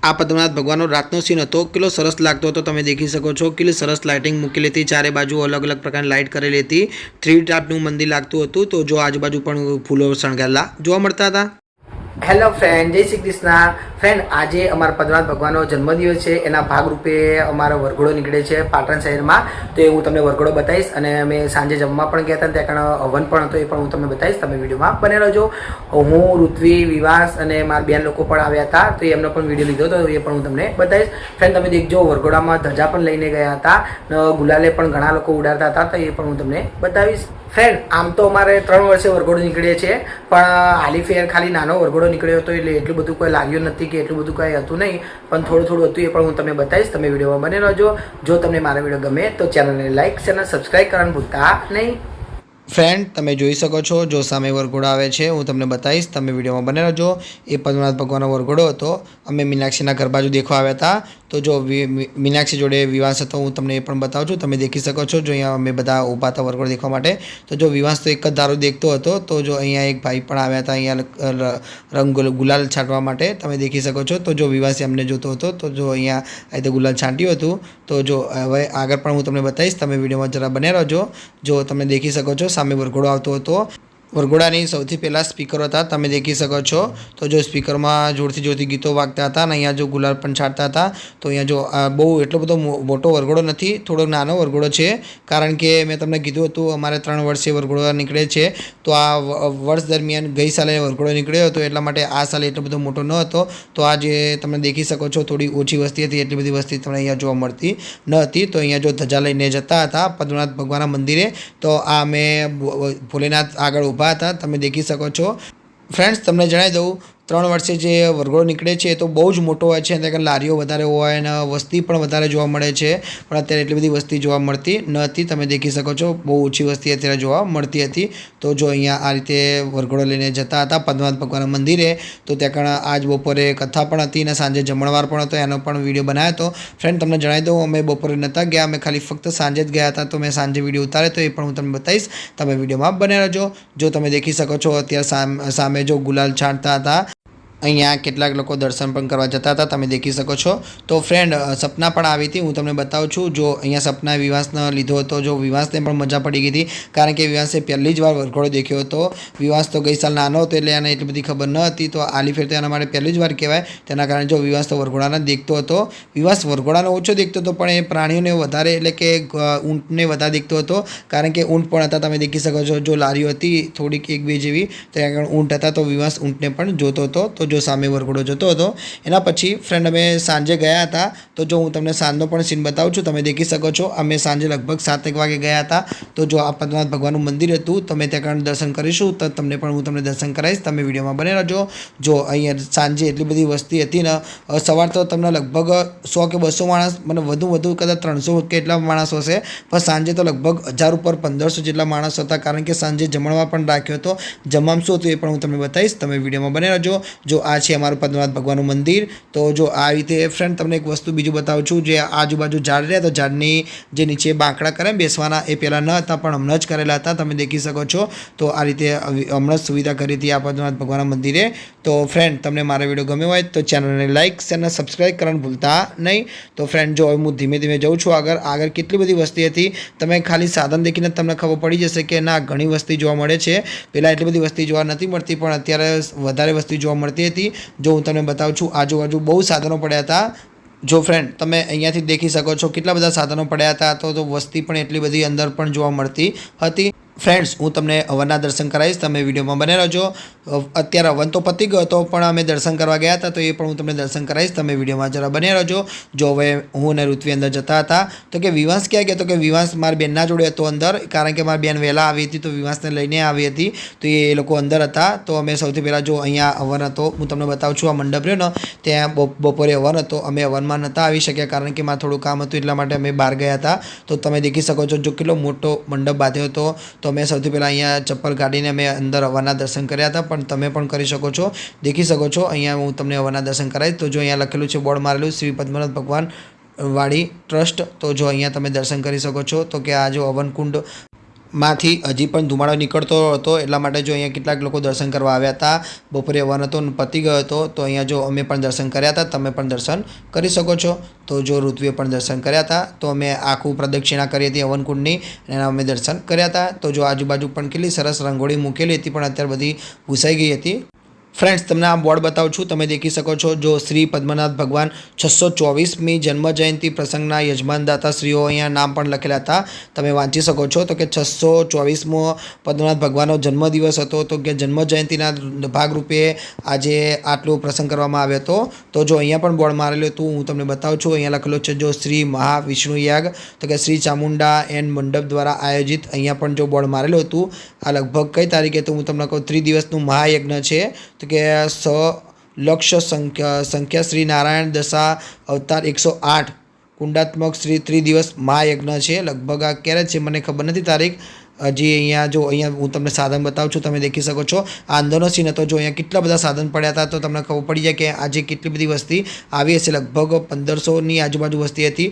આ પદ્મનાથ ભગવાનનો રાતનો સીન હતો. કેટલો સરસ લાગતો હતો તમે દેખી શકો છો. કેટલી સરસ લાઇટિંગ મૂકેલી હતી, ચારે બાજુ અલગ અલગ પ્રકારની લાઇટ કરેલી હતી. 3 ટાઈપનું મંદિર લાગતું હતું. તો જો આજુબાજુ પણ ફૂલો શણગારેલા જોવા મળતા હતા. હેલો ફ્રેન્ડ, જય શ્રી કૃષ્ણ. ફ્રેન્ડ, આજે અમારા પદ્મનાથ ભગવાનનો જન્મદિવસ છે. એના ભાગરૂપે અમારો વરઘોડો નીકળે છે પાટણ શહેરમાં. તો એ હું તમને વરઘોડો બતાવીશ અને અમે સાંજે જમવા પણ ગયા હતા, ત્યાં કારણ હવન પણ હતો, એ પણ હું તમને બતાવીશ. તમે વિડીયોમાં બને રહેજો. હું, ઋત્વી, વિવાસ અને મારા બેન લોકો પણ આવ્યા હતા, તો એમનો પણ વિડીયો લીધો હતો, એ પણ હું તમને બતાવીશ. ફ્રેન્ડ, તમે દેખજો, વરઘોડામાં ધજા પણ લઈને ગયા હતા, ગુલાલે પણ ઘણા લોકો ઉડાડતા હતા, તો એ પણ હું તમને બતાવીશ. ફ્રેન્ડ, આમ તો અમારે 3 વર્ષે વરઘોડો નીકળે છે, પણ હાલી ફેર ખાલી નાનો વરઘોડો નીકળ્યો હતો, એટલે એટલું બધું કોઈ લાગ્યું નથી કે એટલું બધું કંઈ હતું નહીં, પણ થોડું થોડું હતું, એ પણ હું તમને બતાવીશ. તમે વિડીયોમાં બને રહેજો. જો તમને મારો વિડીયો ગમે તો ચેનલને લાઇક, ચેનલ સબસ્ક્રાઈબ કરવાનું ભૂલતા નહીં. ફ્રેન્ડ, તમે જોઈ શકો છો, જો સામે વરઘોડો આવે છે, હું તમને બતાવીશ. તમે વિડીયોમાં બને રહેજો. એ પદ્મનાથ ભગવાનનો વરઘોડો હતો. અમે મીનાક્ષીના ઘર બાજુ દેખવા આવ્યા હતા. તો જો મીનાક્ષી જોડે વિવાસ હતો, હું તમને એ પણ બતાવું છું. તમે દેખી શકો છો, જો અહીંયા અમે બધા ઊભા હતા વરઘોડો દેખવા માટે. તો જો વિવાસ તો એક જ ધારો દેખતો હતો. તો જો અહીંયા એક ભાઈ પણ આવ્યા હતા અહીંયા રંગ ગુલાલ છાંટવા માટે. તમે દેખી શકો છો. તો જો વિવાસ અમને જોતો હતો, તો જો અહીંયા આ રીતે ગુલાલ છાંટ્યું હતું. તો જો હવે આગળ પણ હું તમને બતાવીશ. તમે વિડીયોમાં જરા બને રહેજો. જો તમે દેખી શકો છો, સામે વરઘોડો આવતો હતો. વરઘોડાની સૌથી પહેલાં સ્પીકરો હતા, તમે દેખી શકો છો. તો જો સ્પીકરમાં જોરથી જોરથી ગીતો વાગતા હતા અને અહીંયા જો ગુલાલ પણ છાંટતા હતા. તો અહીંયા જો બહુ એટલો બધો મોટો વરઘોડો નથી, થોડો નાનો વરઘોડો છે. કારણ કે મેં તમને કીધું હતું અમારે 3 વર્ષે વરઘોડો નીકળે છે. તો આ વર્ષ દરમિયાન ગઈ સાલે વરઘોડો નીકળ્યો હતો, એટલા માટે આ સાલે એટલો બધો મોટો ન હતો. તો આ જે તમે દેખી શકો છો, થોડી ઓછી વસ્તી હતી, એટલી બધી વસ્તી તમને અહીંયા જોવા મળતી ન હતી. તો અહીંયા જો ધજા લઈને જતા હતા પદ્મનાથ ભગવાનના મંદિરે. તો આ મેં ભોલેનાથ આગળ ઊભા હતા, તમે દેખી શકો છો. ફ્રેન્ડ્સ, તમને જણાવી દઉં, 3 વર્ષે જે વરઘોડો નીકળે છે એ તો બહુ જ મોટો હોય છે. ત્યાં લારીઓ વધારે હોય અને વસ્તી પણ વધારે જોવા મળે છે. પણ અત્યારે એટલી બધી વસ્તી જોવા મળતી નથી. તમે દેખી શકો છો, બહુ ઓછી વસ્તી અત્યારે જોવા મળતી હતી. તો જો અહીંયા આ રીતે વરઘોડો લઈને જતા હતા પદ્મનાથ ભગવાનના મંદિરે. તો ત્યાં આજ બપોરે કથા પણ હતી અને સાંજે જમણવાર પણ હતો, એનો પણ વિડીયો બનાવ્યો હતો. ફ્રેન્ડ, તમને જણાવી દઉં, અમે બપોરે નહોતા ગયા, અમે ખાલી ફક્ત સાંજે જ ગયા હતા. તો મેં સાંજે વિડીયો ઉતાર્યો, તો એ પણ હું તમને બતાવીશ. તમે વિડીયોમાં બને રહેજો. જો તમે દેખી શકો છો, અત્યારે સામે જો ગુલાલ છાંટતા હતા. અહીંયા કેટલાક લોકો દર્શન પણ કરવા જતા હતા, તમે દેખી શકો છો. તો ફ્રેન્ડ, સપના પણ આવી હતી, હું તમને બતાવું છું. જો અહીંયા સપના વિવાસનો લીધો હતો. જો વિવાસને પણ મજા પડી ગઈ હતી, કારણ કે વિવાસે પહેલી જ વાર વરઘોડો દેખ્યો હતો. વિવાસ તો ગઈ સાલ નાનો હતો, એટલે એને એટલી બધી ખબર ન હતી. તો આલી ફેર તો એના માટે પહેલી જ વાર કહેવાય. તેના કારણે જો વિવાસ તો વરઘોડાને દેખતો હતો. વિવાસ વરઘોડાનો ઓછો દેખતો હતો, પણ એ પ્રાણીઓને વધારે, એટલે કે ઊંટને વધારે દેખતો હતો. કારણ કે ઊંટ પણ હતા, તમે દેખી શકો છો. જો લારીઓ હતી થોડીક 1-2 જેવી, તો ત્યાં ઊંટ હતા. તો વિવાસ ઊંટને પણ જોતો હતો. તો જો સામે વરઘોડો જતો હતો. એના પછી ફ્રેન્ડ, અમે સાંજે ગયા હતા. તો જો હું તમને સાંજનો પણ સીન બતાવું છું. તમે દેખી શકો છો, અમે સાંજે લગભગ 7 વાગે ગયા હતા. તો જો આ પદ્મનાથ ભગવાનનું મંદિર હતું, તમે ત્યાં દર્શન કરીશું. તો તમને પણ હું તમને દર્શન કરાવીશ. તમે વિડીયોમાં બને રહેજો. જો અહીંયા સાંજે એટલી બધી વસ્તી હતી ને, સવાર તો તમને લગભગ 100 કે 200 માણસ, મને વધુ કદાચ 300 કે એટલા માણસો હશે. પણ સાંજે તો લગભગ 1000 ઉપર 1500 જેટલા માણસો હતા, કારણ કે સાંજે જમણવાર પણ રાખ્યો હતો. જમવામાં શું હતું એ પણ હું તમને બતાવીશ. તમે વિડીયોમાં બને રહેજો. જો આ છે અમારું પદ્મનાથ ભગવાનનું મંદિર. તો જો આ રીતે ફ્રેન્ડ, તમને એક વસ્તુ બીજું બતાવું છું. જે આજુબાજુ ઝાડ રહ્યા, તો ઝાડની જે નીચે બાંકડા કરે બેસવાના, એ પહેલાં ન હતા, પણ હમણાં જ કરેલા હતા. તમે દેખી શકો છો. તો આ રીતે હમણાં જ સુવિધા કરી હતી આ પદ્મનાથ ભગવાનના મંદિરે. તો ફ્રેન્ડ, તમને મારો વિડીયો ગમ્યો હોય તો ચેનલને લાઇક, ચેનલ સબસ્ક્રાઈબ કરવાનું ભૂલતા નહીં. તો ફ્રેન્ડ, જો હું ધીમે ધીમે જઉં છું આગળ કેટલી બધી વસ્તી હતી. તમે ખાલી સાધન દેખીને તમને ખબર પડી જશે કે ના, ઘણી વસ્તી જોવા મળે છે. પહેલાં એટલી બધી વસ્તી જોવા નથી મળતી, પણ અત્યારે વધારે વસ્તી જોવા મળતી હતી. જો હું તમને બતાવું છું, આજુબાજુ બહુ સાધનો પડ્યા હતા. જો ફ્રેન્ડ, તમે અહીંયાથી દેખી શકો છો, કેટલા બધા સાધનો પડ્યા હતા. તો વસ્તી પણ એટલી બધી અંદર પણ જોવા મળતી હતી. ફ્રેન્ડ્સ, હું તમને હવનના દર્શન કરાવીશ. તમે વિડીયોમાં બને રહેજો. અત્યારે હવન તો પતી ગયો હતો, પણ અમે દર્શન કરવા ગયા હતા, તો એ પણ હું તમને દર્શન કરાવીશ. તમે વિડીયોમાં જરા બને રહેજો. જો હવે હું અને ઋત્વી અંદર જતા હતા, તો કે વિવાસ ક્યાં ગયો? તો કે વિવાસ મારી બેનના જોડે હતો અંદર, કારણ કે મારી બેન વહેલા આવી હતી, તો વિવાસને લઈને આવી હતી. તો એ લોકો અંદર હતા. તો અમે સૌથી પહેલાં જો અહીંયા હવન હતો, હું તમને બતાવું છું. આ મંડપ રહ્યો ને, ત્યાં બપોરે હવન હતો. અમે હવનમાં નહોતા આવી શક્યા, કારણ કે મારે થોડું કામ હતું, એટલા માટે અમે બહાર ગયા હતા. તો તમે દેખી શકો છો, જો કેટલો મોટો મંડપ બાંધ્યો હતો. તો મેં સૌથી પહેલાં અહીંયા ચપ્પલ કાઢીને મેં અંદર હવનના દર્શન કર્યા હતા, પણ તમે પણ કરી શકો છો, દેખી શકો છો. અહીંયા હું તમને હવનના દર્શન કરાવીશ. તો જો અહીંયા લખેલું છે, બોર્ડ મારેલું, શ્રી પદ્મનાથ ભગવાન વાડી ટ્રસ્ટ. તો જો અહીંયા તમે દર્શન કરી શકો છો. તો કે આ જો હવન કુંડ માંથી હજી પણ ધુમાડો નીકળતો હતો, એટલા માટે જો અહીંયા કેટલાક લોકો દર્શન કરવા આવ્યા હતા. બપોરે આવવાનો હતો પતી ગયો હતો, તો અહીંયા જો અમે પણ દર્શન કર્યા હતા, તમે પણ દર્શન કરી શકો છો. તો જો ઋત્વીએ પણ દર્શન કર્યા હતા, તો અમે આખું પ્રદક્ષિણા કરી હતી હવનકુંડની, અને અમે દર્શન કર્યા હતા. તો જો આજુબાજુ પણ કેટલી સરસ રંગોળી મૂકેલી હતી, પણ અત્યારે બધી ભૂસાઈ ગઈ હતી. ફ્રેન્ડ્સ, તમને આ બોર્ડ બતાવું છું, તમે દેખી શકો છો. જો શ્રી પદ્મનાભ ભગવાન 624મી જન્મ જયંતિ પ્રસંગના યજમાનદાતા શ્રીઓ અહીંયા નામ પણ લખેલા હતા, તમે વાંચી શકો છો. તો કે 624મો પદ્મનાભ ભગવાનનો જન્મદિવસ હતો, તો કે જન્મ જયંતિના ભાગરૂપે આજે આટલો પ્રસંગ કરવામાં આવ્યો હતો. તો જો અહીંયા પણ બોર્ડ મારેલું હતું, હું તમને બતાવું છું. અહીંયા લખેલું છે જો શ્રી મહાવિષ્ણુ યાગ, તો કે શ્રી ચામુંડા એન્ડ મંડપ દ્વારા આયોજિત. અહીંયા પણ જો બોર્ડ મારેલું હતું. આ લગભગ કઈ તારીખે, તો હું તમને કહું 3 દિવસનું મહાયજ્ઞ છે. તો કે 100 લક્ષ સંખ્યા શ્રી નારાયણ દશા અવતાર 108 કુંડાત્મક શ્રી 3 દિવસ મહાયજ્ઞ છે. લગભગ આ ક્યારે છે મને ખબર નથી તારીખ. હજી અહીંયા જો અહીંયા હું તમને સાધન બતાવું છું, તમે દેખી શકો છો. આ અંદરનો સીન હતો. જો અહીંયા કેટલા બધા સાધન પડ્યા હતા, તો તમને ખબર પડી જાય કે આજે કેટલી બધી વસ્તી આવી હશે. લગભગ 1500ની આજુબાજુ વસ્તી હતી.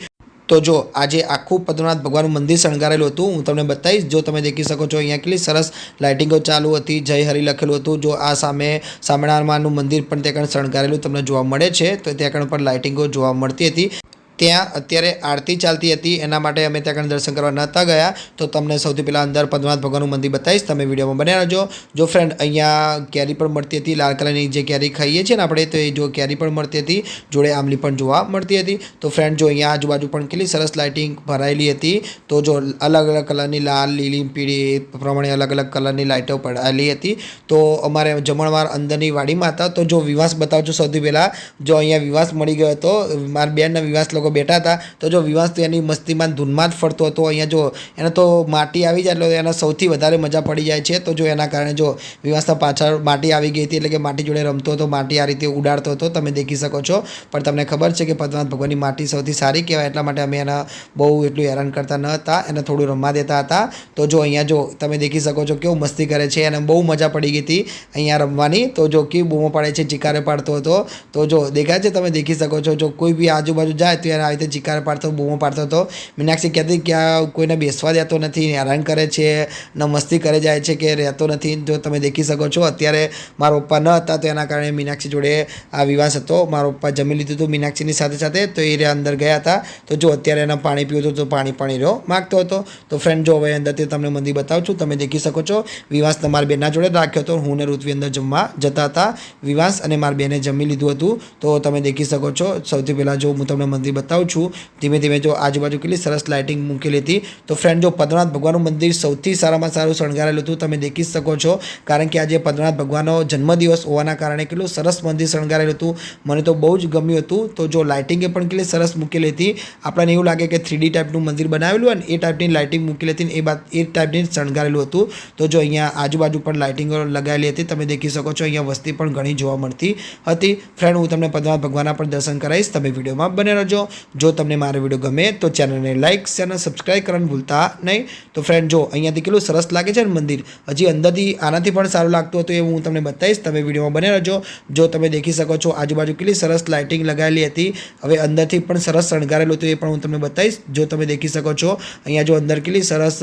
તો જો આજે આખું પદ્મનાભ ભગવાનનું મંદિર શણગારેલું હતું, હું તમને બતાવીશ. જો તમે દેખી શકો છો, અહીંયા કેટલી સરસ લાઇટિંગો ચાલુ હતી, જય હરિ લખેલું હતું. જો આ સામે સ્વામિનારાયણનું મંદિર પણ ત્યાં શણગારેલું તમને જોવા મળે છે. તો ત્યાં પણ લાઇટિંગો જોવા મળતી હતી. ત્યાં અત્યારે આરતી ચાલતી હતી, એના માટે અમે ત્યાં દર્શન કરવા નહોતા ગયા. તો તમને સૌથી પહેલાં અંદર પદ્મનાભ ભગવાનનું મંદિર બતાવીશ, તમે વિડીયોમાં બન્યા રહેજો. જો ફ્રેન્ડ, અહીંયા કેરી પણ મળતી હતી, લાલ કલરની જે કેરી ખાઈએ છીએ ને આપણે, તો એ જો કેરી પણ મળતી હતી, જોડે આંબલી પણ જોવા મળતી હતી. તો ફ્રેન્ડ, જો અહીંયા આજુબાજુ પણ કેટલી સરસ લાઇટિંગ ભરાયેલી હતી. તો જો અલગ અલગ કલરની લાલ, લીલી, પીળી પ્રમાણે અલગ અલગ કલરની લાઇટો પડાયેલી હતી. તો અમારે જમણવાર અંદરની વાડીમાં હતા. તો જો વિવાસ બતાવજો સૌથી પહેલાં. જો અહીંયા વિવાસ મળી ગયો હતો, મારા બેનના વિવાસ લોકો બેઠા હતા. તો જો વિવાસ તો એની મસ્તીમાં ધૂનમાં જ ફરતો હતો. અહીંયા જો એને તો માટી આવી જાય એટલે એને સૌથી વધારે મજા પડી જાય છે. તો જો એના કારણે જો વિવાસના પાછળ માટી આવી ગઈ હતી, એટલે કે માટી જોડે રમતો હતો, માટી આ રીતે ઉડાડતો હતો, તમે દેખી શકો છો. પણ તમને ખબર છે કે પદ્મનાભ ભગવાનની માટી સૌથી સારી કહેવાય, એટલા માટે અમે એના બહુ એટલું હેરાન કરતા ન હતા, એને થોડું રમવા દેતા હતા. તો જો અહીંયા જો તમે દેખી શકો છો કેવું મસ્તી કરે છે, એને બહુ મજા પડી ગઈ હતી અહીંયા રમવાની. તો જો કેવી બૂમો પાડે છે, ચિકારે પાડતો હતો. તો જો દેખાય છે, તમે દેખી શકો છો. જો કોઈ બી આજુબાજુ જાય તો એને આવી રીતે ચિકાર પાડતો, બૂમો પાડતો હતો. મીનાક્ષી કહેતી કે આ કોઈને બેસવા દેતો નથી, હેરાન કરે છે, ન મસ્તી કરે જાય છે, કે રહેતો નથી. જો તમે દેખી શકો છો, અત્યારે મારા પપ્પા ન હતા, તો એના કારણે મીનાક્ષી જોડે આ વિવાસ હતો. મારા પપ્પા જમી લીધું હતું મીનાક્ષીની સાથે સાથે, તો એ અંદર ગયા હતા. તો જો અત્યારે એના પાણી પીવું હતું, તો પાણી રહ્યો માગતો હતો. તો ફ્રેન્ડ, જો હવે અંદરથી તમને મંદિર બતાવું છું, તમે દેખી શકો છો. વિવાસ તમારા બેનના જોડે રાખ્યો હતો. હું ને ઋત્વી અંદર જમવા જતા હતા. વિવાસ અને મારી બેને જમી લીધું હતું. તો તમે દેખી શકો છો. સૌથી પહેલાં જો હું તમને મંદિર બતાવું છું, ધીમે ધીમે જો આજુબાજુ કેટલી સરસ લાઇટિંગ મૂકેલી હતી. તો ફ્રેન્ડ, જો પદ્મનાભ ભગવાનનું મંદિર સૌથી સારામાં સારું શણગારેલું હતું, તમે દેખી શકો છો. કારણ કે આજે પદ્મનાભ ભગવાનનો જન્મદિવસ હોવાના કારણે કેટલું સરસ મંદિર શણગારેલું હતું. મને તો બહુ જ ગમ્યું હતું. તો જો લાઇટિંગે પણ કેટલી સરસ મૂકેલી હતી. આપણને એવું લાગે કે 3D ટાઈપનું મંદિર બનાવેલું હોય ને, એ ટાઈપની લાઇટિંગ મૂકેલી હતી, એ ટાઈપની શણગારેલું હતું. તો જો અહીંયા આજુબાજુ પણ લાઇટિંગો લગાવેલી હતી, તમે દેખી શકો છો. અહીંયા વસ્તી પણ ઘણી જોવા મળતી હતી. ફ્રેન્ડ, હું તમને પદ્મનાભ ભગવાનના પણ દર્શન કરાવીશ, તમે વિડીયોમાં બને રહેજો. જો તમને મારો વિડીયો ગમે તો ચેનલને લાઇક, ચેનલ સબસ્ક્રાઈબ કરવાનું ભૂલતા નહીં. તો ફ્રેન્ડ, જો અહીંયાથી કેટલું સરસ લાગે છે ને મંદિર. હજી અંદરથી આનાથી પણ સારું લાગતું હતું, એવું હું તમને બતાવીશ, તમે વિડીયોમાં બને રહેજો. જો તમે દેખી શકો છો, આજુબાજુ કેટલી સરસ લાઇટિંગ લગાવેલી હતી. હવે અંદરથી પણ સરસ શણગારેલું હતું, એ પણ હું તમને બતાવીશ. જો તમે દેખી શકો છો, અહીંયા જો અંદર કેટલી સરસ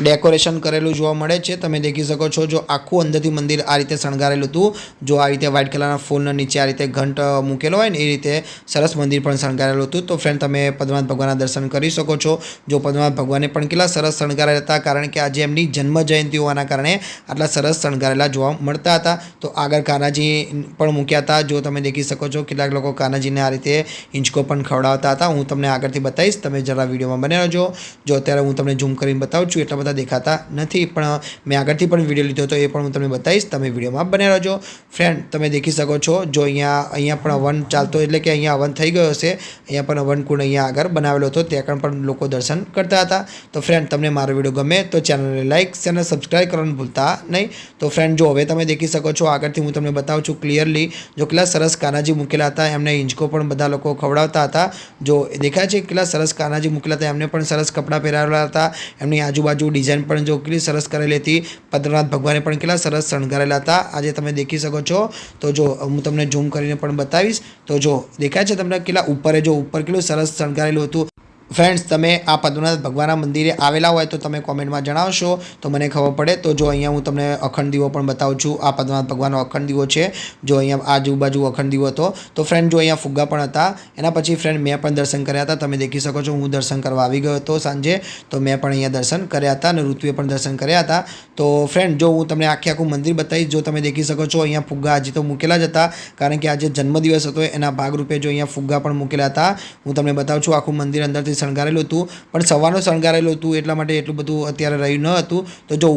ડેકોરેશન કરેલું જોવા મળે છે, તમે દેખી શકો છો. જો આખું અંદરથી મંદિર આ રીતે શણગારેલું હતું. જો આ રીતે વ્હાઇટ કલરના ફૂલના નીચે આ રીતે ઘંટ મૂકેલો હોય ને, એ રીતે સરસ મંદિર પણ શણગારેલું હતું. તો ફ્રેન્ડ, તમે પદ્મનાભ ભગવાનના દર્શન કરી શકો છો. જો પદ્મનાભ ભગવાને પણ કેટલા સરસ શણગારેલા હતા, કારણ કે આજે એમની જન્મ જયંતિ હોવાના કારણે આટલા સરસ શણગારેલા જોવા મળતા હતા. તો આગળ કાનાજી પણ મૂક્યા હતા. જો તમે દેખી શકો છો, કેટલાક લોકો કાનાજીને આ રીતે હિંચકો પણ ખવડાવતા હતા. હું તમને આગળથી બતાવીશ, તમે જરા વિડીયોમાં બને રહેજો. જો અત્યારે હું તમને ઝૂમ કરીને બતાવું છું, એટલા બધા દેખાતા નથી, પણ મેં આગળથી પણ વિડીયો લીધો હતો, એ પણ હું તમને બતાવીશ, તમે વિડીયોમાં બને રહેજો. ફ્રેન્ડ, તમે દેખી શકો છો. જો અહીંયા પણ હવન ચાલતો, એટલે કે અહીંયા હવન થઈ ગયો હશે. અહીંયા પણ હવનકુંડ અહીંયા આગળ બનાવેલો હતો, ત્યાં પણ લોકો દર્શન કરતા હતા. તો ફ્રેન્ડ, તમને મારો વિડીયો ગમે તો ચેનલને લાઇક, ચેનલ સબસ્ક્રાઈબ કરવાનું ભૂલતા નહીં. તો ફ્રેન્ડ, જો હવે તમે દેખી શકો છો, આગળથી હું તમને બતાવું છું ક્લિયરલી. જો કેટલા સરસ કાનાજી મૂકેલા હતા, એમને હિંચકો પણ બધા લોકો ખવડાવતા હતા. જો દેખાય છે કેટલા સરસ કાનાજી મૂકેલા હતા, એમને પણ સરસ કપડાં પહેરાવેલા હતા. એમની આજુબાજુ ડિઝાઇન પણ જો કેટલી સરસ કરેલી હતી. પદ્મનાભ ભગવાને પણ કેટલા સરસ શણગારેલા હતા, આજે તમે દેખી શકો છો. તો જો હું તમને ઝૂમ કરીને પણ બતાવીશ. તો જો દેખાય છે તમને કેટલા ઉપર, જો ઉપર કેટલું સરસ શણગારેલું હતું. ફ્રેન્ડ્સ તમે આ પદ્મનાભ ભગવાનના મંદિરે આવેલા હોય તો તમે કોમેન્ટમાં જણાવશો તો મને ખબર પડે. તો જો અહીંયા હું તમને અખંડ દીવો પણ બતાવું છું. આ પદ્મનાભ ભગવાનનો અખંડ દીવો છે. જો અહીંયા આજુબાજુ અખંડ દીવો હતો. તો ફ્રેન્ડ જો અહીંયા ફુગ્ગા પણ હતા. એના પછી ફ્રેન્ડ મેં પણ દર્શન કર્યા હતા. તમે દેખી શકો છો હું દર્શન કરવા આવી ગયો હતો સાંજે. તો મેં પણ અહીંયા દર્શન કર્યા હતા અને ઋત્વિએ પણ દર્શન કર્યા હતા. તો ફ્રેન્ડ જો હું તમને આખું મંદિર બતાવીશ. જો તમે દેખી શકો છો અહીંયા ફુગ્ગા હજી તો મૂકેલા જ હતા, કારણ કે આજે જન્મદિવસ હતો એના ભાગરૂપે જો અહીંયા ફુગ્ગા પણ મૂકેલા હતા. હું તમને બતાવું છું આખું મંદિર અંદરથી શણગારેલું હતું, પણ સવારનું શણગારેલું હતું એટલા માટે એટલું બધું અત્યારે રહ્યું ન હતું. તો જો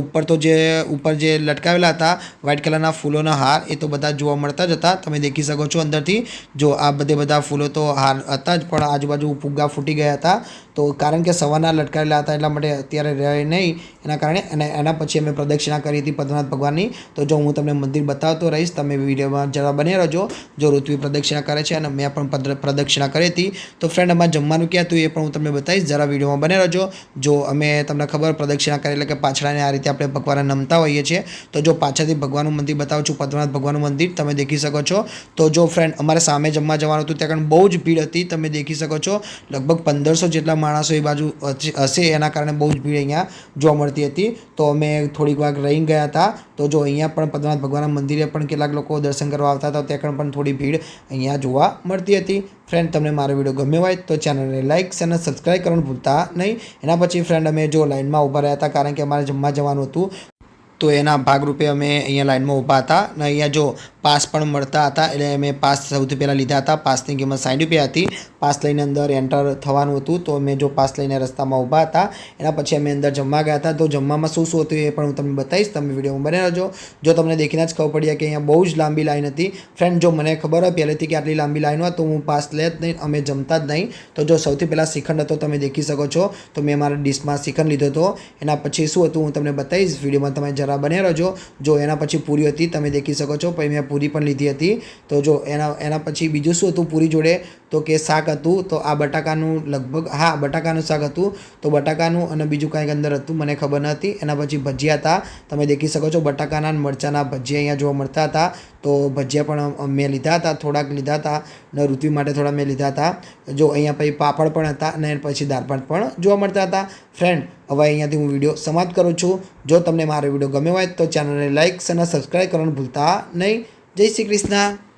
ઉપર જે લટકાવેલા હતા વ્હાઇટ કલરના ફૂલોના હાર એ તો બધા જોવા મળતા જ હતા. તમે દેખી શકો છો અંદરથી જો આ બધા ફૂલો તો હાર હતા જ, પણ આજુબાજુ ફુગ્ગા ફૂટી ગયા હતા. તો કારણ કે સવારના લટકાવેલા હતા એટલા માટે અત્યારે રહે નહીં, એના કારણે. અને એના પછી અમે પ્રદક્ષિણા કરી હતી પદ્મનાભ ભગવાનની. તો જો હું તમને મંદિર બતાવતો રહીશ, તમે વિડીયોમાં જરા બને રહેજો. જો ઋત્વિ પ્રદક્ષિણા કરે છે અને મેં પણ પ્રદક્ષિણા કરી હતી. તો ફ્રેન્ડ અમારે જમવાનું ક્યાં હતું એ પણ હું તમને બતાવીશ, જરા વિડીયોમાં બને રહેજો. જો અમે તમને ખબર પ્રદક્ષિણા કરી એટલે કે પાછળને આ રીતે આપણે ભગવાનને નમતા હોઈએ છીએ. તો જો પાછળથી ભગવાનનું મંદિર બતાવું છું, પદ્મનાભ ભગવાનનું મંદિર તમે દેખી શકો છો. તો જો ફ્રેન્ડ અમારે સામે જમવા જવાનું હતું, ત્યાં બહુ જ ભીડ હતી. તમે દેખી શકો છો લગભગ 1500 જેટલા માણસો એ બાજુ હશે, એના કારણે બહુ જ ભીડ અહીંયા જોવા મળતી હતી. તો અમે થોડીક વાર રહી ગયા હતા. તો જો અહીંયા પણ પદ્મનાભ ભગવાનના મંદિરે પણ કેટલાક લોકો દર્શન કરવા આવતા હતા, ત્યાં પણ થોડી ભીડ અહીંયા જોવા મળતી હતી. ફ્રેન્ડ તમને મારો વિડીયો ગમ્યો હોય તો ચેનલને લાઇક અને સબસ્ક્રાઈબ કરવાનું ભૂલતા નહીં. એના પછી ફ્રેન્ડ અમે જો લાઇનમાં ઊભા રહ્યા હતા, કારણ કે અમારે જમવા જવાનું હતું. તો એના ભાગરૂપે અમે અહીંયા લાઇનમાં ઊભા હતા અને અહીંયા જો પાસ પણ મળતા હતા, એટલે અમે પાસ સૌથી પહેલાં લીધા હતા. પાસની કિંમત 60 રૂપિયા હતી. પાસ લઈને અંદર એન્ટર થવાનું હતું, તો અમે જો પાસ લઈને રસ્તામાં ઊભા હતા. એના પછી અમે અંદર જમવા ગયા હતા. તો જમવામાં શું શું હતું એ પણ હું તમને બતાવીશ, તમે વિડીયોમાં બને રહેજો. જો તમને દેખીને જ ખબર પડી કે અહીંયા બહુ જ લાંબી લાઈન હતી. ફ્રેન્ડ જો મને ખબર હોય પહેલેથી કે આટલી લાંબી લાઈન હોય તો હું પાસ લે જ નહીં, અમે જમતા જ નહીં. તો જો સૌથી પહેલાં શ્રીખંડ હતો, તમે દેખી શકો છો. તો મેં મારા ડીશમાં શ્રીખંડ લીધો હતો. એના પછી શું હતું હું તમને બતાવીશ, વિડીયોમાં તમે જરા બને રહેજો. જો એના પછી પૂરી હતી, તમે દેખી શકો છો. પછી મેં પૂરી પણ લીધી હતી. તો જો એના પછી બીજું શું હતું પૂરી જોડે, તો કે શાક હતું. તો આ બટાકાનું લગભગ બટાકાનું શાક હતું. તો બટાકાનું અને બીજું કાંઈક અંદર હતું, મને ખબર નથી. એના પછી ભજીયા હતા, તમે દેખી શકો છો. બટાકાના મરચાંના ભજીયા અહીંયા જોવા મળતા હતા. તો ભજીયા પણ મેં લીધા હતા, થોડાક લીધા હતા અને ઋત્વિ માટે થોડા મેં લીધા હતા. જો અહીંયા પછી પાપડ પણ હતા અને પછી દાળ ભાત પણ જોવા મળતા હતા. ફ્રેન્ડ હવે અહીંયાથી હું વિડીયો સમાપ્ત કરું છું. જો તમને મારો વિડીયો ગમ્યો હોય તો ચેનલને લાઇક અને સબસ્ક્રાઈબ કરવાનું ભૂલતા નહીં. જય શ્રી કૃષ્ણ.